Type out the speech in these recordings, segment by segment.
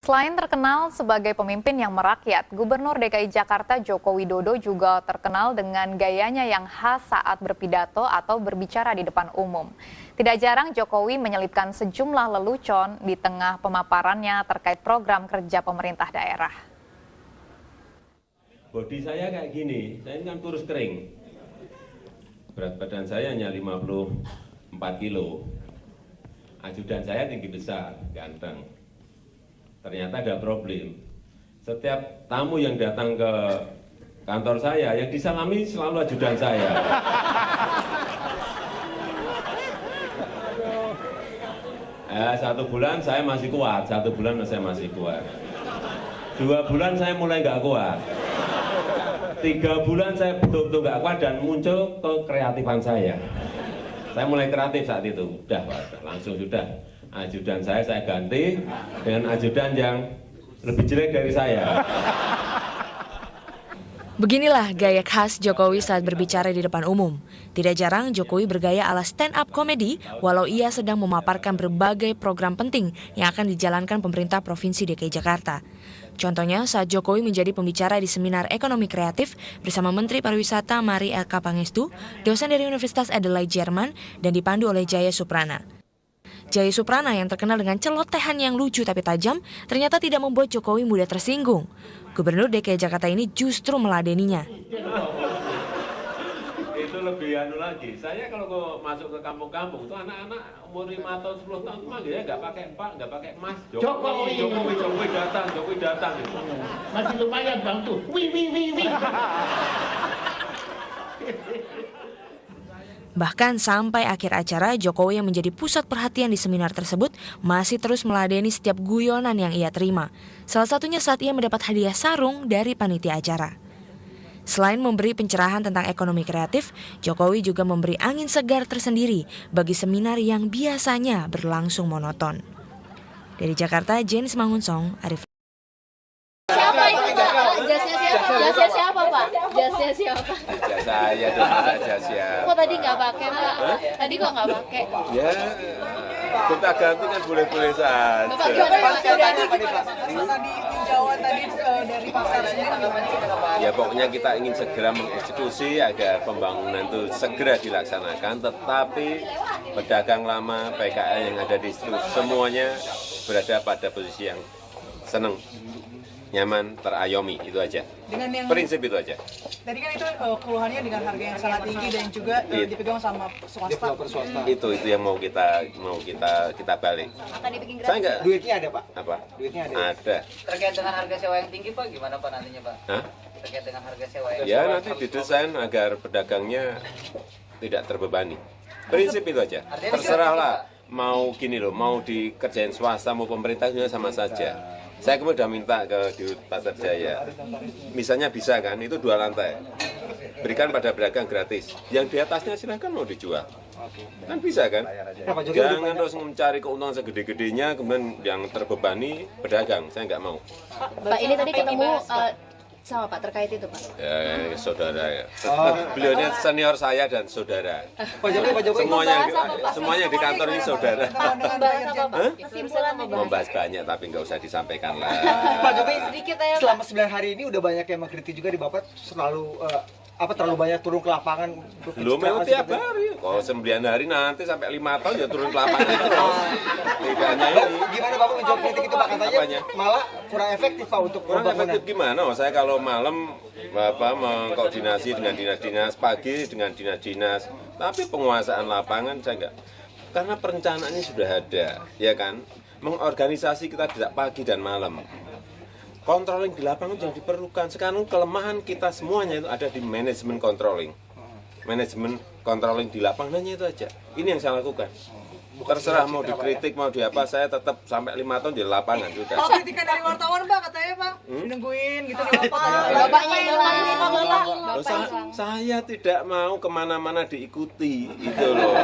Selain terkenal sebagai pemimpin yang merakyat, Gubernur DKI Jakarta Joko Widodo juga terkenal dengan gayanya yang khas saat berpidato atau berbicara di depan umum. Tidak jarang Jokowi menyelipkan sejumlah lelucon di tengah pemaparannya terkait program kerja pemerintah daerah. Bodi saya kayak gini, saya ini kan kurus kering. Berat badan saya hanya 54 kilo. Ajudan saya tinggi besar, ganteng. Ternyata ada problem. Setiap tamu yang datang ke kantor saya, yang disalami selalu ajudan saya. Satu bulan saya masih kuat, 2 bulan saya mulai nggak kuat. 3 bulan saya betul-betul nggak kuat dan muncul kekreatifan saya. Saya mulai kreatif saat itu, langsung sudah. Ajudan saya ganti dengan ajudan yang lebih jelek dari saya. Beginilah gaya khas Jokowi saat berbicara di depan umum. Tidak jarang Jokowi bergaya ala stand-up comedy walau ia sedang memaparkan berbagai program penting yang akan dijalankan pemerintah Provinsi DKI Jakarta. Contohnya saat Jokowi menjadi pembicara di seminar ekonomi kreatif bersama Menteri Pariwisata Mari Eka Pangestu, dosen dari Universitas Adelaide Jerman, dan dipandu oleh Jaya Suprana. Jaya Suprana yang terkenal dengan celotehan yang lucu tapi tajam, ternyata tidak membuat Jokowi mudah tersinggung. Gubernur DKI Jakarta ini justru meladeninya. Itu lebih lagi. Saya kalau masuk ke kampung-kampung itu anak-anak umur 5 tahun 10 tahun manggilnya nggak pakai Pak, nggak pakai Mas. Jokowi datang. Gitu. Masih lumayan Bang tuh. Wih. Bahkan sampai akhir acara, Jokowi yang menjadi pusat perhatian di seminar tersebut masih terus meladeni setiap guyonan yang ia terima. Salah satunya saat ia mendapat hadiah sarung dari panitia acara. Selain memberi pencerahan tentang ekonomi kreatif, Jokowi juga memberi angin segar tersendiri bagi seminar yang biasanya berlangsung monoton. Dari Jakarta, Jenis Mangunsong, Arif. Siapa itu Pak? Jasnya siapa Pak? Jasnya siapa? Jas saya dong, jasnya. Kok tadi nggak pakai Pak? Tadi kok nggak pakai? Ya, kita ganti kan boleh-boleh saja. Bapak gimana Tadi tinjauan tadi dari pasar sendiri gimana? Ya pokoknya kita ingin segera mengeksekusi agar pembangunan itu segera dilaksanakan, tetapi pedagang lama, PKL yang ada di situ semuanya berada pada posisi yang senang, nyaman, terayomi, itu aja. Dengan yang prinsip itu aja. Tadi kan itu keluhannya dengan harga yang sangat tinggi dan juga dipegang sama swasta. Itu yang mau kita balik. akan dibikin Saya gratis? enggak. Duitnya ada Pak? Apa? Duitnya ada. Ada. Terkait dengan harga sewa yang tinggi Pak, gimana Pak nantinya Pak? Hah? Terkait dengan harga sewa yang Ya nanti didesain agar pedagangnya tidak terbebani. Prinsip itu aja. Terserahlah mau gini loh, mau dikerjain swasta mau pemerintah sama saja. Saya kemudian minta ke di Pasar Jaya, misalnya bisa kan, itu 2 lantai, berikan pada pedagang gratis, yang di atasnya silakan mau dijual, kan bisa kan? Jangan terus mencari keuntungan segede-gedenya, kemudian yang terbebani pedagang, saya nggak mau. Pak ini tadi ketemu sama Pak terkait itu Pak. Ya, saudara ya. Beliaunya senior saya dan saudara. Pak Jokowi. Semuanya di kantor ini saudara. Membahas apa Pak? Kesimpulan Membahas banyak tapi nggak usah disampaikan lah. Pak Jokowi sedikit aja Pak. selama 9 hari ini udah banyak yang mengkritik juga di Bapak terlalu banyak turun ke lapangan. Belum memang tiap hari. Kalau 9 hari nanti sampai 5 tahun ya turun ke lapangan terus. Tidak hanya ini. Gimana Bapak menjawab kritik itu Pak? Katanya malah kurang efektif Pak untuk Kurang pembangunan. efektif gimana? Saya kalau malam mengkoordinasi dengan dinas-dinas, pagi dengan dinas-dinas. Tapi penguasaan lapangan saya enggak. Karena perencanaannya sudah ada, ya kan? Mengorganisasi kita tidak pagi dan malam. Controlling di lapangan yang diperlukan. Sekarang kelemahan kita semuanya itu ada di manajemen controlling. Manajemen controlling di lapangannya itu aja. Ini yang saya lakukan. Terserah mau dikritik, mau diapa, saya tetap sampai 5 tahun di lapangan juga. Kalau kritikan dari wartawan Pak katanya Pak, nungguin gitu di lapangan. Bapaknya hilang. Saya tidak mau kemana-mana diikuti, itu loh.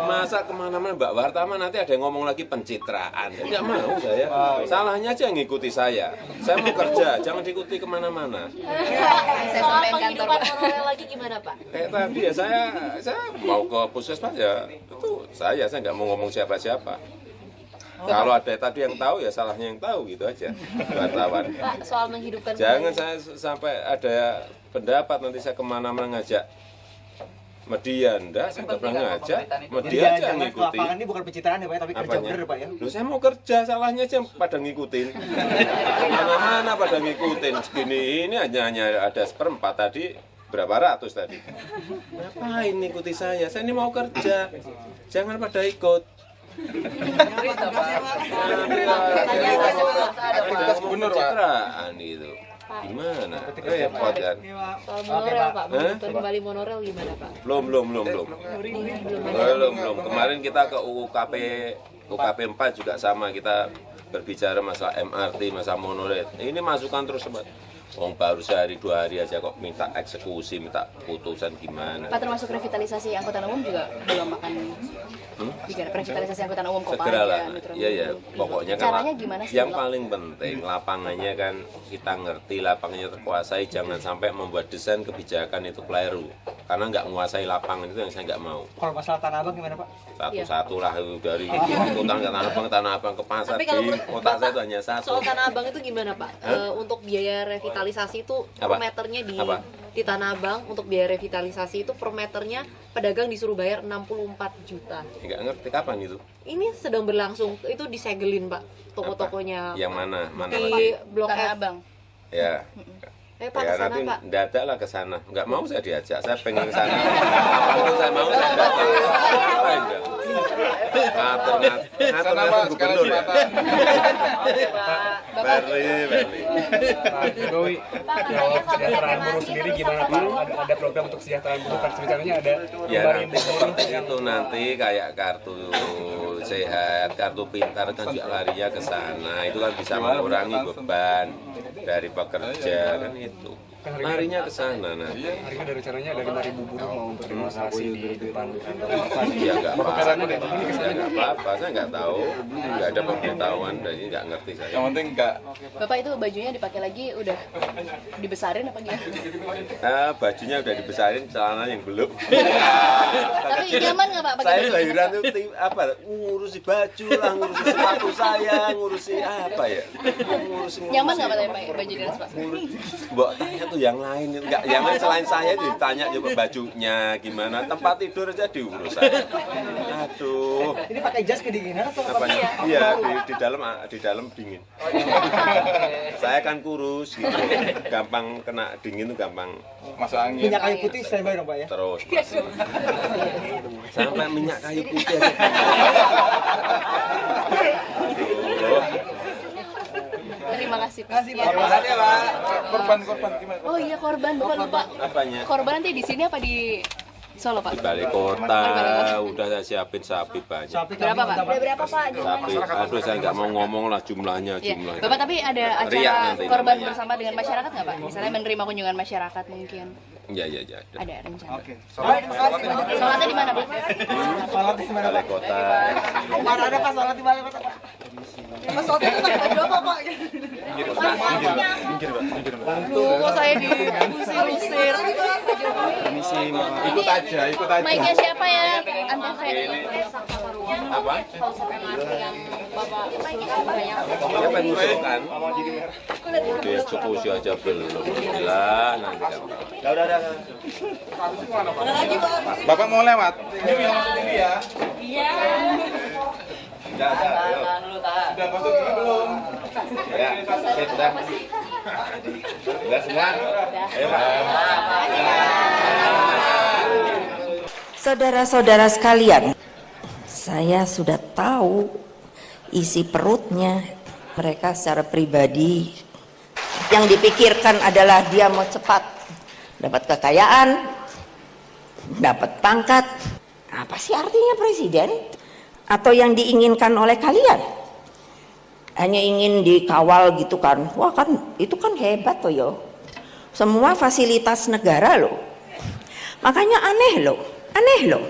Masa kemana-mana Mbak wartawan nanti ada yang ngomong lagi pencitraan. Tidak mau saya. Salahnya aja yang ngikuti saya. Saya mau kerja, jangan diikuti kemana-mana. Saya sampai kantor Pak. Lagi gimana Pak? Kayak tadi ya saya mau ke puskesmas ya itu saya nggak mau ngomong siapa-siapa. Kalau ada tadi yang tahu ya salahnya yang tahu gitu aja wartawan. Pak, soal menghidupkan Jangan saya sampai ada pendapat nanti saya kemana-mana ngajak media, enggak, saya nggak pernah ngajak. Media aja yang ngikutin. Lapangan ini bukan pencitraan ya Pak ya, tapi kerja bener Pak ya. Loh, saya mau kerja, salahnya aja pada ngikutin. Mana-mana pada ngikutin. Segini ini hanya ada seperempat tadi, berapa ratus tadi. Ngapain ikuti saya? Saya ini mau kerja. Jangan pada ikut. Aktivitas gubernur pencitraan itu. Gimana? Repot kan? soal monorel Pak, menghidupkan kembali monorel gimana Pak? Belum. Kemarin kita ke UKP 4 juga sama, kita berbicara masalah MRT, masalah monorail. Ini masukan terus Sobat. Baru sehari 2 hari aja kok minta eksekusi, minta putusan gimana. Pak, termasuk revitalisasi angkutan umum juga belum akan bicara revitalisasi angkutan umum Segeralah. Iya, pokoknya kan caranya gimana sih? yang paling penting lapangannya kan kita ngerti, lapangannya terkuasai, jangan sampai membuat desain kebijakan itu keliru. Karena nggak menguasai lapangan itu yang saya nggak mau. Kalau masalah Tanah Abang gimana Pak? Satu-satu lah dari hutan ke Tanah Abang ke pasar. Tapi kalau di kota saya itu hanya satu. Soal Tanah Abang itu gimana Pak? Untuk biaya revitalisasi itu per meternya di Tanah Abang, untuk biaya revitalisasi itu per meternya pedagang disuruh bayar 64 juta. Nggak ngerti kapan itu. Ini sedang berlangsung, itu disegelin Pak toko-tokonya. Yang mana? Di Blok F. Abang. Ya. Pak, Ya kesana, nanti Pak. dadak lah ke sana. Nggak mau saya diajak, saya pengen ke sana. Apapun saya mau saya datang. Ngapain enggak? Ngatur gubernur ya. Berli. Pak Jokowi, kalau kesejahteraan buruh sendiri gimana Pak? Ada program untuk kesejahteraan buruh kan rencananya ada Ya nanti seperti itu nanti kayak kartu sehat, kartu pintar kan juga larinya ke sana. Itu kan bisa mengurangi beban dari pekerja kan itu. Larinya ke sana nanti. Hari ini ada rencananya ada 5.000 buruh mau untuk demonstrasi di depan kantor. Ya nggak apa-apa, saya nggak tahu, nggak ada pemberitahuan, jadi nggak ngerti saya. Yang penting nggak. Bapak itu bajunya dipakai lagi udah dibesarin apa gimana? Bajunya udah dibesarin, celana yang belum. Tapi nyaman nggak Pak? Saya lahiran itu apa? Ngurusi baju lah, ngurusi sepatu saya, ngurusi apa ya? Nyaman nggak Pak baju dinas Pak? Mbak tanya tuh yang lain, enggak, yang lain selain saya ditanya juga bajunya gimana, tempat tidur aja diurus saya. Aduh. Ini pakai jas kedinginan atau apa? Iya, di dalam dingin. Saya kan kurus gitu, gampang kena dingin tuh gampang masuk angin. Minyak kayu putih standby dong Pak ya? Terus sampai minyak kayu putih aja. Terima kasih Pak. Terima kasih Pak. Korban gimana? Oh iya korban, Bapak lupa. Apanya? Korban nanti di sini apa di Solo Pak? Di balik kota, udah saya siapin sapi banyak. Berapa Pak? Udah berapa Pak? Sapi, aduh saya nggak mau ngomong lah jumlahnya. Bapak tapi ada acara korban bersama dengan masyarakat nggak Pak? Misalnya menerima kunjungan masyarakat mungkin? Iya. Ada rencana. Oke. Sholatnya di mana Pak? Sholat di mana Pak? Balai kota. Mana ada Pak sholat di balai kota Pak? Mas sholatnya itu tanggal berapa Pak? Minggir Pak. Kok saya diusir-usir? Ikut aja. Mic-nya siapa ya? Antv. Apa? yang Bapak Ya pengen ngusulkan. Udah eksekusi aja belum. Lah nanti kan. Udah. Bapak mau lewat? Ini ya. Iya. Sudah masuk ini belum? Ya, sudah. Sudah semua. Ayo Pak. Saudara-saudara sekalian, saya sudah tahu isi perutnya mereka secara pribadi. Yang dipikirkan adalah dia mau cepat dapat kekayaan, dapat pangkat. Apa sih artinya presiden? Atau yang diinginkan oleh kalian? Hanya ingin dikawal gitu kan? Wah kan itu kan hebat toh yo. Semua fasilitas negara loh. Makanya aneh loh.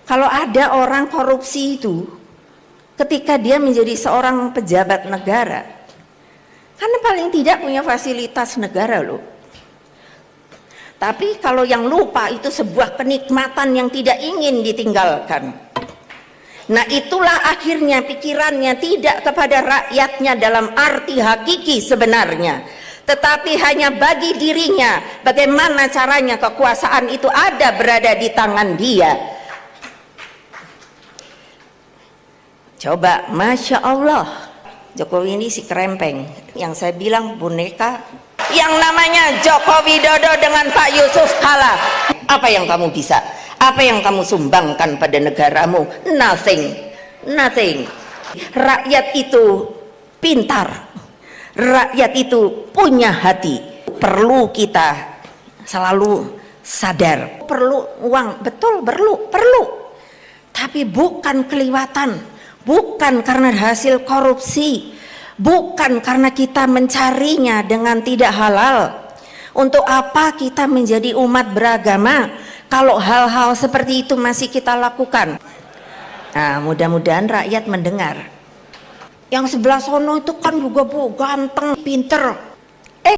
Kalau ada orang korupsi itu ketika dia menjadi seorang pejabat negara, karena paling tidak punya fasilitas negara loh. Tapi kalau yang lupa itu sebuah kenikmatan yang tidak ingin ditinggalkan. Nah itulah akhirnya pikirannya tidak kepada rakyatnya dalam arti hakiki sebenarnya, tetapi hanya bagi dirinya, bagaimana caranya kekuasaan itu ada berada di tangan dia. Coba, Masya Allah, Jokowi ini si kerempeng, yang saya bilang boneka. Yang namanya Joko Widodo dengan Pak Yusuf Kala, apa yang kamu bisa? Apa yang kamu sumbangkan pada negaramu? Nothing, nothing. Rakyat itu pintar, rakyat itu punya hati. Perlu kita selalu sadar, perlu uang, betul, perlu. Tapi bukan kelewatan, bukan karena hasil korupsi, bukan karena kita mencarinya dengan tidak halal. Untuk apa kita menjadi umat beragama kalau hal-hal seperti itu masih kita lakukan? Nah, mudah-mudahan rakyat mendengar. Yang sebelah sono itu kan juga ganteng, pinter.